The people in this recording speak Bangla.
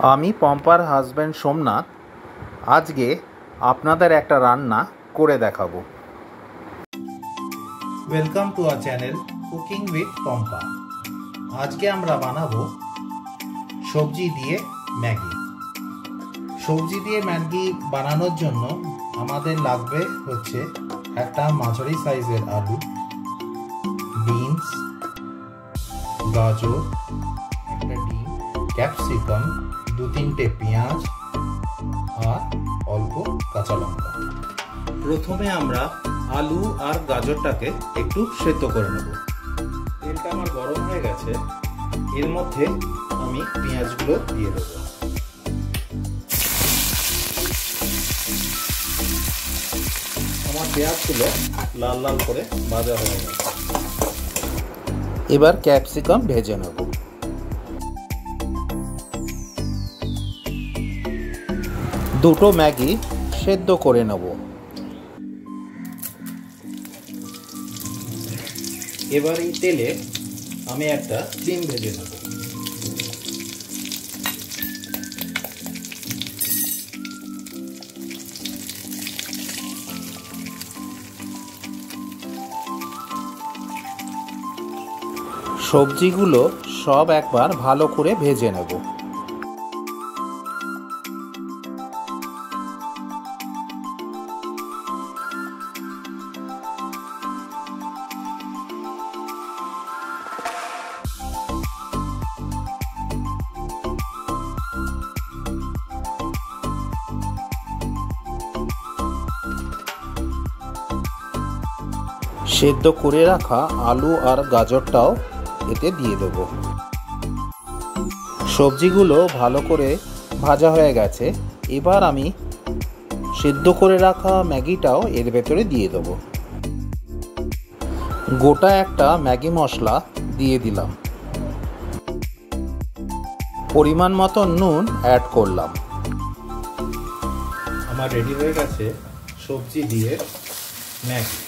আমি পম্পার হাজব্যান্ড সোমনাথ আজকে আপনাদের একটা রান্না করে দেখাবো। Welcome to our channel cooking with Pampa. আজকে আমরা বানাবো সবজি দিয়ে ম্যাগি। সবজি দিয়ে ম্যাগি বানানোর জন্য আমাদের লাগবে হচ্ছে একটা মাঝারি সাইজের আলু, বিনস, গাজর, একটা ডিম, ক্যাপসিকাম, 2-3টে পেঁয়াজ আর অল্প কাঁচা লঙ্কা। প্রথমে আমরা আলু আর গাজরটাকে একটু সেদ্ধ করে নেব। তেলটা আমার গরম হয়ে গেছে, এর মধ্যে আমি পেঁয়াজগুলো দিয়ে দেবো। আমার পেঁয়াজগুলো লাল লাল করে ভাজা হয়ে গেছে। এবার ক্যাপসিকাম ভেজে নেব। দুটো ম্যাগি সেদ্ধ করে নেব। এবার এই তেলে আমি একটা ডিম ভেজে নেব। সবজিগুলো সব একবার ভালো করে ভেজে নেব। সেদ্ধ করে রাখা আলু আর গাজরটাও এতে দিয়ে দেব। সবজিগুলো ভালো করে ভাজা হয়ে গেছে, এবার আমি সেদ্ধ করে রাখা ম্যাগিটাও এর ভেতরে দিয়ে দেব। গোটা একটা ম্যাগি মশলা দিয়ে দিলাম। পরিমাণ মতো নুন অ্যাড করলাম। আমার রেডি হয়ে গেছে সবজি দিয়ে ম্যাগি।